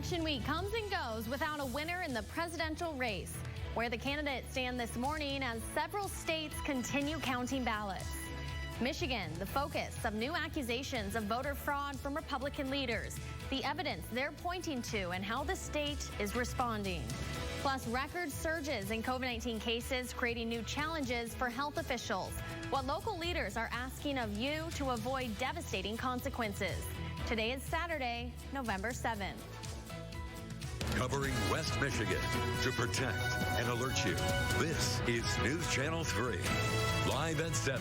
Election week comes and goes without a winner in the presidential race, where the candidates stand this morning as several states continue counting ballots. Michigan, the focus of new accusations of voter fraud from Republican leaders, the evidence they're pointing to, and how the state is responding. Plus, record surges in COVID-19 cases creating new challenges for health officials. What local leaders are asking of you to avoid devastating consequences. Today is Saturday, November 7th. Covering West Michigan to protect and alert you. This is News Channel 3, live at 7.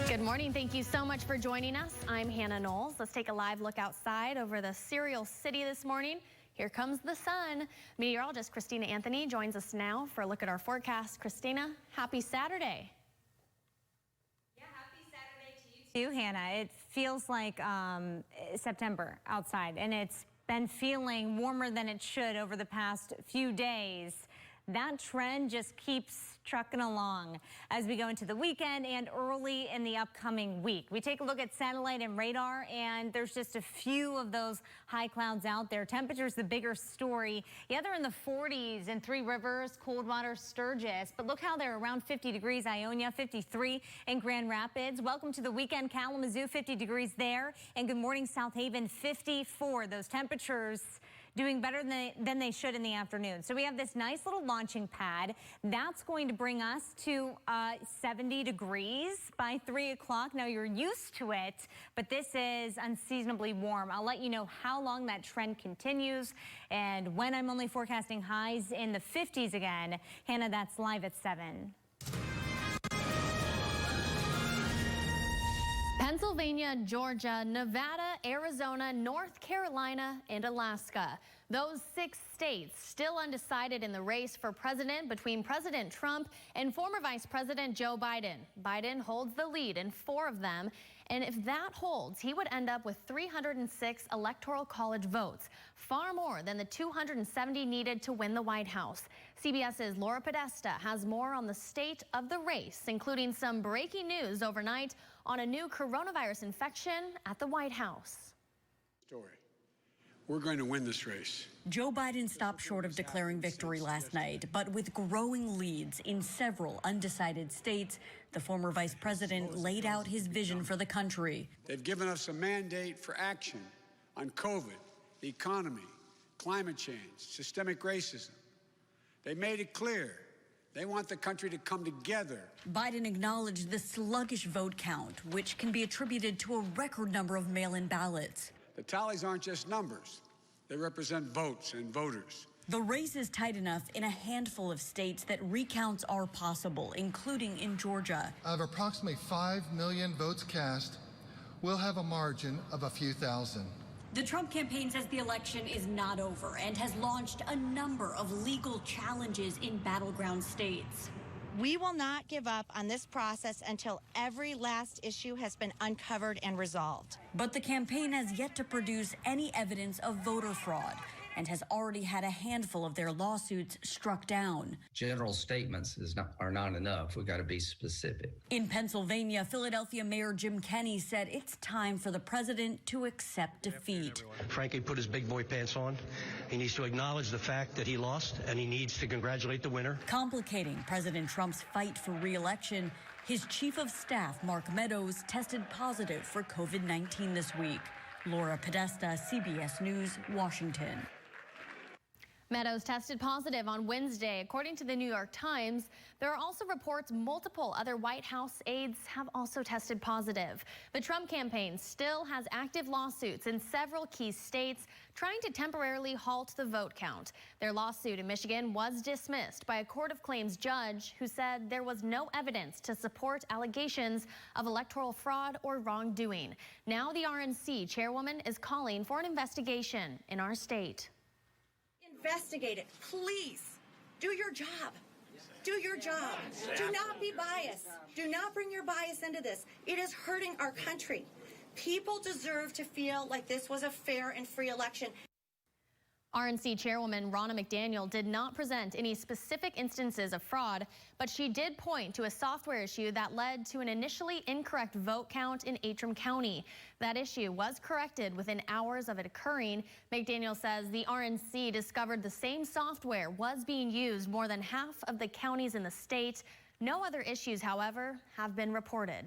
Good morning. Thank you so much for joining us. I'm Hannah Knowles. Let's take a live look outside over the Cereal City this morning. Here comes the sun. Meteorologist Christina Anthony joins us now for a look at our forecast. Christina, happy Saturday. Yeah, happy Saturday to you too, Hannah. It feels like September outside, and it's been feeling warmer than it should over the past few days. That trend just keeps trucking along as we go into the weekend and early in the upcoming week. We take a look at satellite and radar, and there's just a few of those high clouds out there. Temperature's the bigger story. Yeah, they're in the 40s in Three Rivers, Coldwater, Sturgis, but look how they're around 50 degrees. Ionia, 53 in Grand Rapids. Welcome to the weekend. Kalamazoo, 50 degrees there. And good morning, South Haven, 54. Those temperatures doing better than they should in the afternoon. So we have this nice little launching pad. That's going to bring us to 70 degrees by 3 o'clock. Now, you're used to it, but this is unseasonably warm. I'll let you know how long that trend continues and when I'm only forecasting highs in the 50s again. Hannah, that's live at 7. Pennsylvania, Georgia, Nevada, Arizona, North Carolina, and Alaska. Those 6 states still undecided in the race for president between President Trump and former Vice President Joe Biden. Biden holds the lead in 4 of them, and if that holds, he would end up with 306 Electoral College votes, far more than the 270 needed to win the White House. CBS's Laura Podesta has more on the state of the race, including some breaking news overnight on a new coronavirus infection at the White House. We're going to win this race. Joe Biden stopped short of declaring victory last night, but with growing leads in several undecided states, the former vice president laid out his vision for the country. They've given us a mandate for action on COVID, the economy, climate change, systemic racism. They made it clear they want the country to come together. Biden acknowledged the sluggish vote count, which can be attributed to a record number of mail-in ballots. The tallies aren't just numbers. They represent votes and voters. The race is tight enough in a handful of states that recounts are possible, including in Georgia. Out of approximately 5 million votes cast, we'll have a margin of a few thousand. The Trump campaign says the election is not over and has launched a number of legal challenges in battleground states. We will not give up on this process until every last issue has been uncovered and resolved. But the campaign has yet to produce any evidence of voter fraud and has already had a handful of their lawsuits struck down. General statements are not enough. We've got to be specific. In Pennsylvania, Philadelphia Mayor Jim Kenney said it's time for the president to accept defeat. Frankie put his big boy pants on. He needs to acknowledge the fact that he lost, and he needs to congratulate the winner. Complicating President Trump's fight for re-election, his chief of staff, Mark Meadows, tested positive for COVID-19 this week. Laura Podesta, CBS News, Washington. Meadows tested positive on Wednesday. According to the New York Times, there are also reports multiple other White House aides have also tested positive. The Trump campaign still has active lawsuits in several key states trying to temporarily halt the vote count. Their lawsuit in Michigan was dismissed by a court of claims judge who said there was no evidence to support allegations of electoral fraud or wrongdoing. Now the RNC chairwoman is calling for an investigation in our state. Investigate it, please. Do your job. Do your job. Do not be biased. Do not bring your bias into this. It is hurting our country. People deserve to feel like this was a fair and free election. RNC Chairwoman Ronna McDaniel did not present any specific instances of fraud, but she did point to a software issue that led to an initially incorrect vote count in Antrim County. That issue was corrected within hours of it occurring. McDaniel says the RNC discovered the same software was being used more than half of the counties in the state. No other issues, however, have been reported.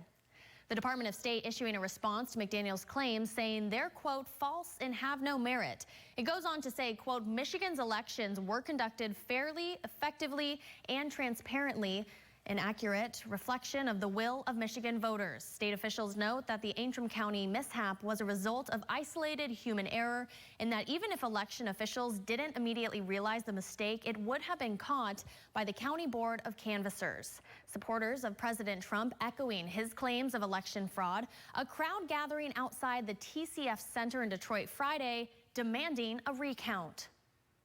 The Department of State issuing a response to McDaniel's claims, saying they're, quote, false and have no merit. It goes on to say, quote, Michigan's elections were conducted fairly, effectively, and transparently, an accurate reflection of the will of Michigan voters. State officials note that the Antrim County mishap was a result of isolated human error, and that even if election officials didn't immediately realize the mistake, it would have been caught by the County Board of Canvassers. Supporters of President Trump echoing his claims of election fraud, a crowd gathering outside the TCF Center in Detroit Friday, demanding a recount.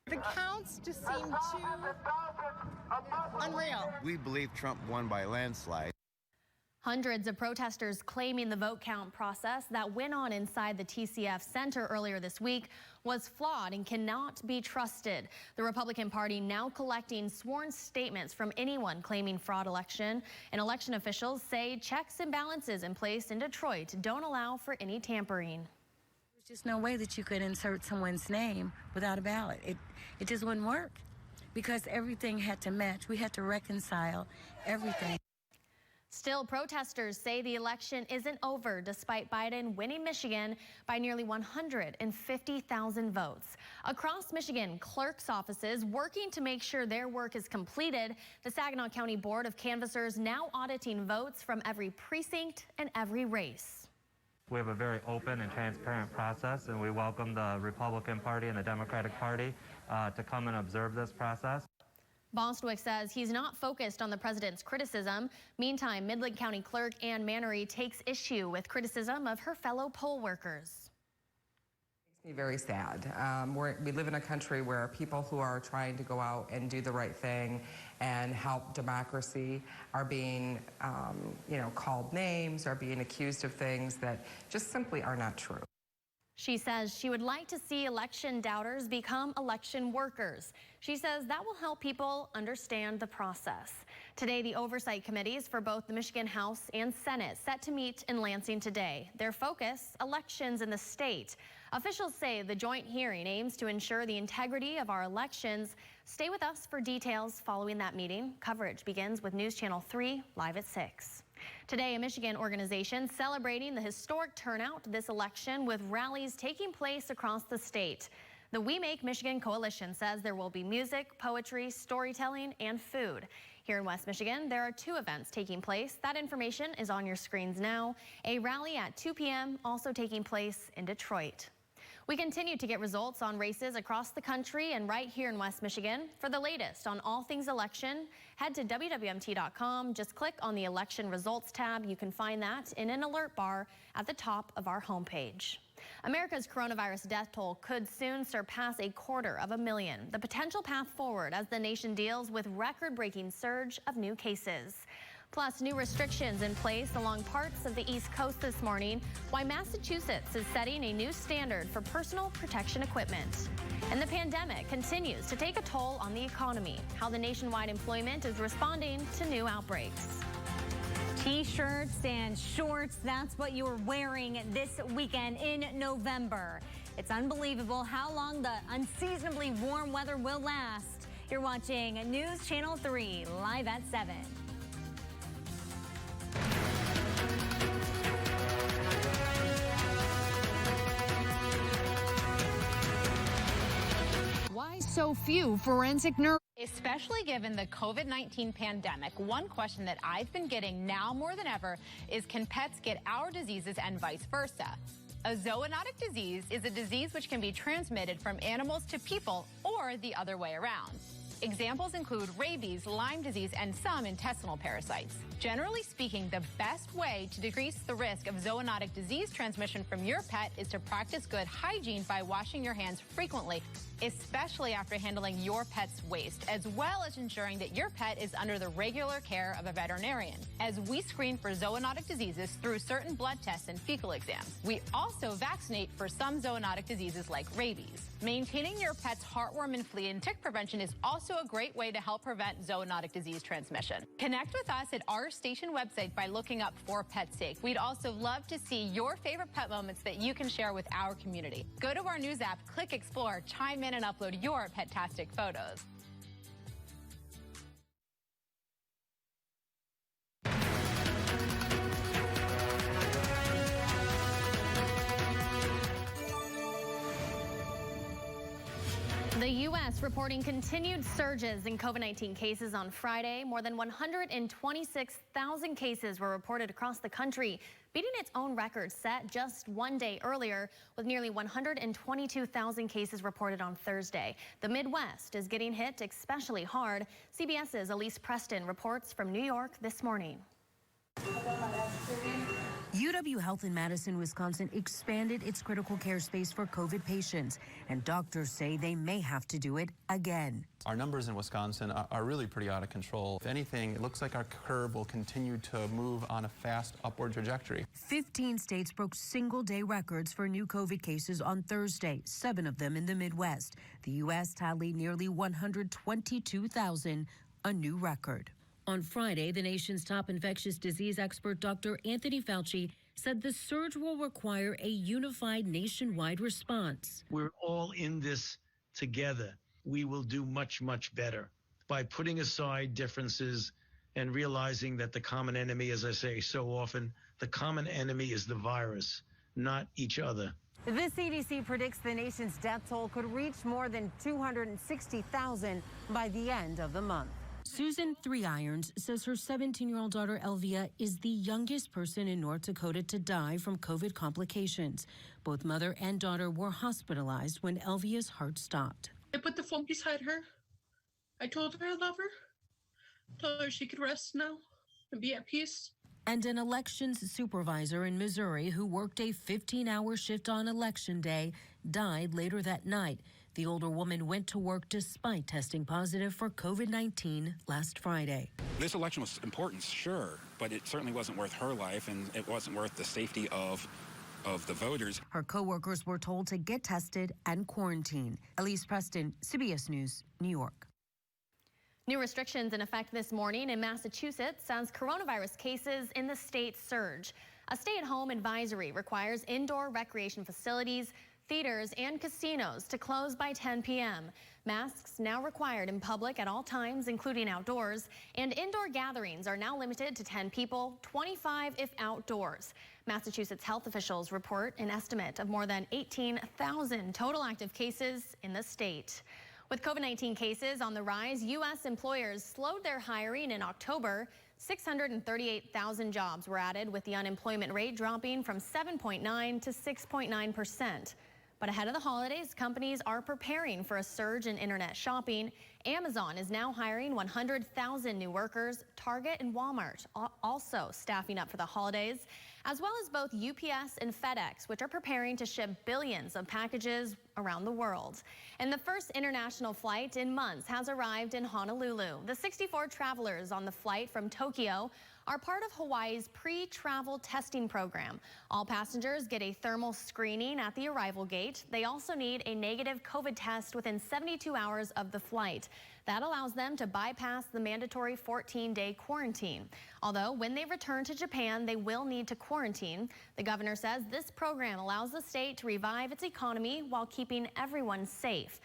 The counts just seem too unreal. We believe Trump won by a landslide. Hundreds of protesters claiming the vote count process that went on inside the TCF Center earlier this week was flawed and cannot be trusted. The Republican Party now collecting sworn statements from anyone claiming fraud election. And election officials say checks and balances in place in Detroit don't allow for any tampering. There's just no way that you could insert someone's name without a ballot. It just wouldn't work because everything had to match. We had to reconcile everything. Still, protesters say the election isn't over despite Biden winning Michigan by nearly 150,000 votes. Across Michigan, clerks' offices working to make sure their work is completed. The Saginaw County Board of Canvassers now auditing votes from every precinct and every race. We have a very open and transparent process, and we welcome the Republican Party and the Democratic Party to come and observe this process. Bostwick says he's not focused on the president's criticism. Meantime, Midland County Clerk Ann Mannery takes issue with criticism of her fellow poll workers. It makes me very sad. We live in a country where people who are trying to go out and do the right thing and help democracy are being, called names, are being accused of things that just simply are not true. She says she would like to see election doubters become election workers. She says that will help people understand the process. Today, the oversight committees for both the Michigan House and Senate set to meet in Lansing today. Their focus, elections in the state. Officials say the joint hearing aims to ensure the integrity of our elections. Stay with us for details following that meeting. Coverage begins with News Channel 3 live at 6. Today, a Michigan organization celebrating the historic turnout this election with rallies taking place across the state. The We Make Michigan Coalition says there will be music, poetry, storytelling, and food. Here in West Michigan, there are 2 events taking place. That information is on your screens now. A rally at 2 p.m. also taking place in Detroit. We continue to get results on races across the country and right here in West Michigan. For the latest on all things election, head to WWMT.com. Just click on the election results tab. You can find that in an alert bar at the top of our homepage. America's coronavirus death toll could soon surpass 250,000. The potential path forward as the nation deals with record-breaking surge of new cases. Plus, new restrictions in place along parts of the East Coast this morning, why Massachusetts is setting a new standard for personal protection equipment. And the pandemic continues to take a toll on the economy, how the nationwide employment is responding to new outbreaks. T-shirts and shorts, that's what you're wearing this weekend in November. It's unbelievable how long the unseasonably warm weather will last. You're watching News Channel 3 live at 7. Why so few forensic nerve? Especially given the COVID-19 pandemic, one question that I've been getting now more than ever is, can pets get our diseases and vice versa? A zoonotic disease is a disease which can be transmitted from animals to people or the other way around. Examples include rabies, Lyme disease, and some intestinal parasites. Generally speaking, the best way to decrease the risk of zoonotic disease transmission from your pet is to practice good hygiene by washing your hands frequently, especially after handling your pet's waste, as well as ensuring that your pet is under the regular care of a veterinarian. As we screen for zoonotic diseases through certain blood tests and fecal exams, we also vaccinate for some zoonotic diseases like rabies. Maintaining your pet's heartworm and flea and tick prevention is also a great way to help prevent zoonotic disease transmission. Connect with us at our station website by looking up For Pet's Sake. We'd also love to see your favorite pet moments that you can share with our community. Go to our news app, click Explore, chime in and upload your pet-tastic photos. The U.S. reporting continued surges in COVID-19 cases on Friday. More than 126,000 cases were reported across the country, beating its own record set just one day earlier, with nearly 122,000 cases reported on Thursday. The Midwest is getting hit especially hard. CBS's Elise Preston reports from New York this morning. UW Health in Madison, Wisconsin expanded its critical care space for COVID patients, and doctors say they may have to do it again. Our numbers in Wisconsin are really pretty out of control. If anything, it looks like our curve will continue to move on a fast upward trajectory. 15 states broke single-day records for new COVID cases on Thursday, 7 of them in the Midwest. The U.S. tallied nearly 122,000, a new record. On Friday, the nation's top infectious disease expert, Dr. Anthony Fauci, said the surge will require a unified nationwide response. We're all in this together. We will do much, much better by putting aside differences and realizing that the common enemy, as I say so often, the common enemy is the virus, not each other. The CDC predicts the nation's death toll could reach more than 260,000 by the end of the month. Susan Three Irons says her 17-year-old daughter Elvia is the youngest person in North Dakota to die from COVID complications. Both mother and daughter were hospitalized when Elvia's heart stopped. I put the phone beside her. I told her I love her. Told her she could rest now and be at peace. And an elections supervisor in Missouri who worked a 15-hour shift on Election Day died later that night. The older woman went to work despite testing positive for COVID-19 last Friday. This election was important, sure, but it certainly wasn't worth her life, and it wasn't worth the safety of the voters. Her coworkers were told to get tested and quarantine. Elise Preston, CBS News, New York. New restrictions in effect this morning in Massachusetts as coronavirus cases in the state surge. A stay-at-home advisory requires indoor recreation facilities, theaters, and casinos to close by 10 p.m. Masks now required in public at all times, including outdoors, and indoor gatherings are now limited to 10 people, 25 if outdoors. Massachusetts health officials report an estimate of more than 18,000 total active cases in the state. With COVID-19 cases on the rise, U.S. employers slowed their hiring in October. 638,000 jobs were added, with the unemployment rate dropping from 7.9% to 6.9%. But ahead of the holidays, companies are preparing for a surge in internet shopping. Amazon is now hiring 100,000 new workers. Target and Walmart also staffing up for the holidays, as well as both UPS and FedEx, which are preparing to ship billions of packages around the world. And the first international flight in months has arrived in Honolulu. The 64 travelers on the flight from Tokyo are part of Hawaii's pre-travel testing program. All passengers get a thermal screening at the arrival gate. They also need a negative COVID test within 72 hours of the flight. That allows them to bypass the mandatory 14-day quarantine. Although when they return to Japan, they will need to quarantine. The governor says this program allows the state to revive its economy while keeping everyone safe.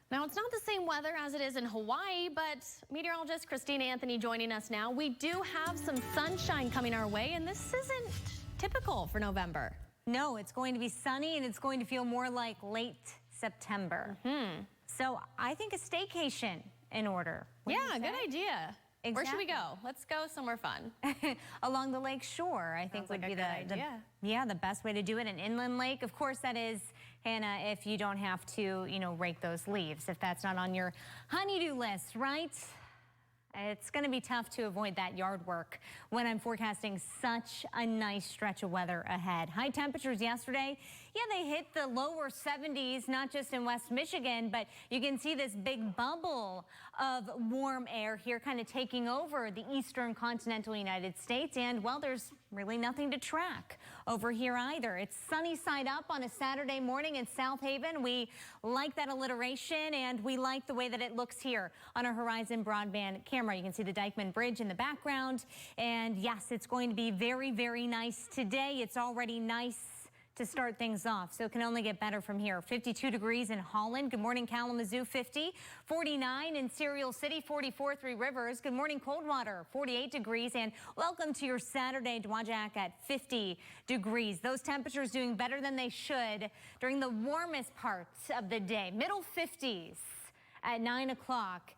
Now, it's not the same weather as it is in Hawaii, but meteorologist Christina Anthony joining us now. We do have some sunshine coming our way, and this isn't typical for November. No, it's going to be sunny, and it's going to feel more like late September. So I think a staycation in order. Yeah, good idea. Exactly. Where should we go? Let's go somewhere fun. Along the lake shore, I think would be the best way to do it. An inland lake, of course, that is, Hannah, if you don't have to, rake those leaves, if that's not on your honey-do list, right? It's going to be tough to avoid that yard work when I'm forecasting such a nice stretch of weather ahead. High temperatures yesterday, yeah, they hit the lower 70s, not just in West Michigan, but you can see this big bubble of warm air here kind of taking over the eastern continental United States. And, well, there's really nothing to track over here either. It's sunny side up on a Saturday morning in South Haven. We like that alliteration, and we like the way that it looks here on our Horizon broadband camera. You can see the Dykeman Bridge in the background. And yes, it's going to be very, very nice today. It's already nice to start things off, so it can only get better from here. 52 degrees in Holland. Good morning, Kalamazoo, 50. 49 in Cereal City, 44, Three Rivers. Good morning, Coldwater, 48 degrees. And welcome to your Saturday, Dowagiac at 50 degrees. Those temperatures doing better than they should during the warmest parts of the day. Middle 50s at 9 o'clock.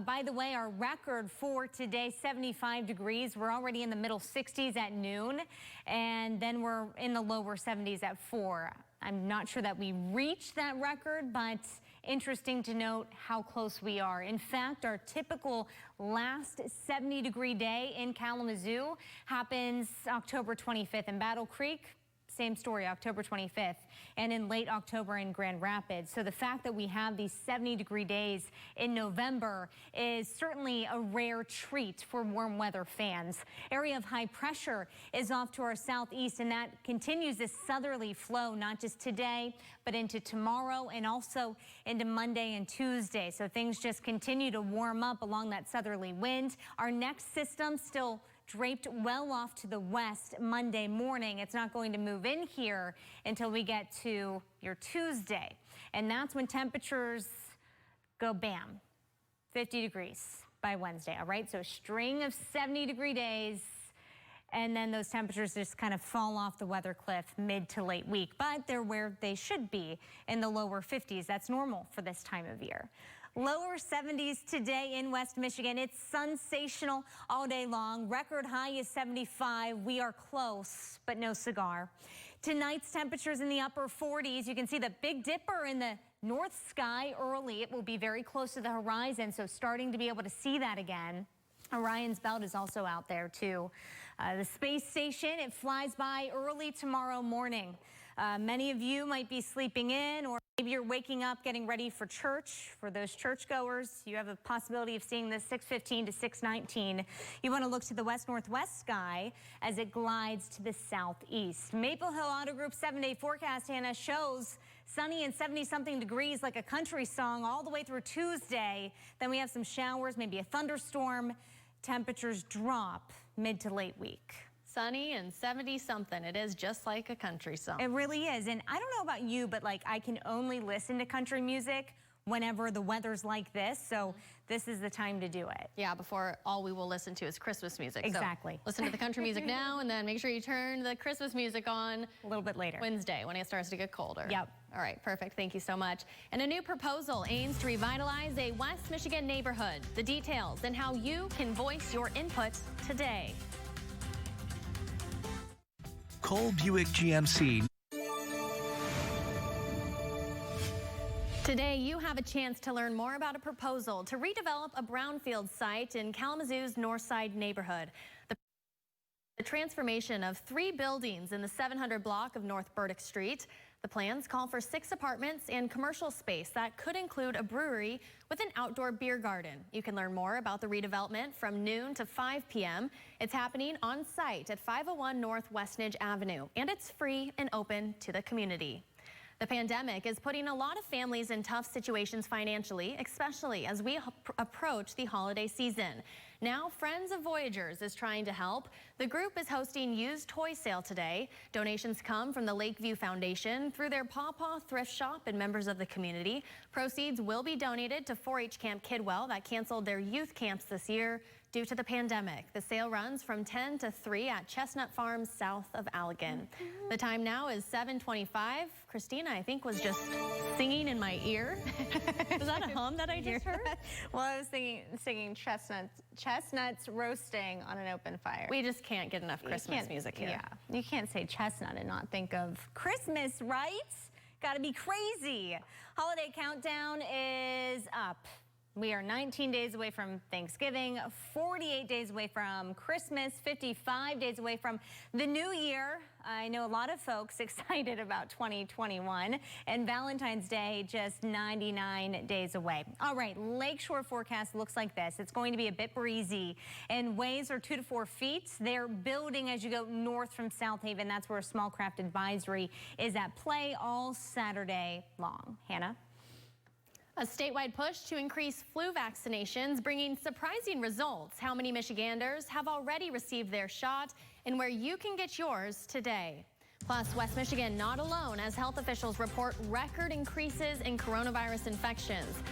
By the way, our record for today, 75 degrees. We're already in the middle 60s at noon, and then we're in the lower 70s at 4. I'm not sure that we reached that record, but interesting to note how close we are. In fact, our typical last 70-degree day in Kalamazoo happens October 25th in Battle Creek. Same story, October 25th, and in late October in Grand Rapids. So the fact that we have these 70-degree days in November is certainly a rare treat for warm weather fans. Area of high pressure is off to our southeast, and that continues this southerly flow, not just today, but into tomorrow and also into Monday and Tuesday. So things just continue to warm up along that southerly wind. Our next system still draped well off to the west Monday morning. It's not going to move in here until we get to your Tuesday. And that's when temperatures go bam, 50 degrees by Wednesday, all right? So a string of 70-degree days, and then those temperatures just kind of fall off the weather cliff mid to late week. But they're where they should be, in the lower 50s. That's normal for this time of year. Lower 70s today in West Michigan. It's sensational all day long. Record high is 75. We are close, but no cigar. Tonight's temperatures in the upper 40s. You can see the Big Dipper in the north sky early. It will be very close to the horizon, so starting to be able to see that again. Orion's Belt is also out there, too. The space station, it flies by early tomorrow morning. Many of you might be sleeping in, or maybe you're waking up getting ready for church. For those churchgoers, you have a possibility of seeing this 6:15 to 6:19. You want to look to the west-northwest sky as it glides to the southeast. Maple Hill Auto Group 7-day forecast, Hannah, shows sunny and 70-something degrees like a country song all the way through Tuesday. Then we have some showers, maybe a thunderstorm. Temperatures drop mid to late week. Sunny and 70-something. It is just like a country song. It really is. And I don't know about you, but like I can only listen to country music whenever the weather's like this. So this is the time to do it. Yeah, before all we will listen to is Christmas music. Exactly. So listen to the country music now, and then make sure you turn the Christmas music on a little bit later. Wednesday when it starts to get colder. Yep. All right, perfect. Thank you so much. And a new proposal aims to revitalize a West Michigan neighborhood. The details and how you can voice your input today. Cole Buick GMC. Today, you have a chance to learn more about a proposal to redevelop a brownfield site in Kalamazoo's Northside neighborhood. The transformation of 3 buildings in the 700 block of North Burdick Street. The plans call for 6 apartments and commercial space that could include a brewery with an outdoor beer garden. You can learn more about the redevelopment from noon to 5 p.m. It's happening on site at 501 North Westnedge Avenue, and it's free and open to the community. The pandemic is putting a lot of families in tough situations financially, especially as we approach the holiday season. Now, Friends of Voyagers is trying to help. The group is hosting used toy sale today. Donations come from the Lakeview Foundation through their Paw Paw thrift shop and members of the community. Proceeds will be donated to 4-H Camp Kidwell that canceled their youth camps this year due to the pandemic. The sale runs from 10 to 3 at Chestnut Farms south of Allegan. The time now is 7:25. Christina, I think, was just singing in my ear. Was that a hum that I just heard? Well, I was singing chestnuts roasting on an open fire. We just can't get enough Christmas music here. Yeah, you can't say chestnut and not think of Christmas, right? Gotta be crazy. Holiday countdown is up. We are 19 days away from Thanksgiving, 48 days away from Christmas, 55 days away from the new year. I know a lot of folks excited about 2021, and Valentine's Day just 99 days away. All right, lakeshore forecast looks like this. It's going to be a bit breezy, and waves are 2 to 4 feet. They're building as you go north from South Haven. That's where a small craft advisory is at play all Saturday long. Hannah? A statewide push to increase flu vaccinations, bringing surprising results. How many Michiganders have already received their shot and where you can get yours today. Plus, West Michigan not alone as health officials report record increases in coronavirus infections.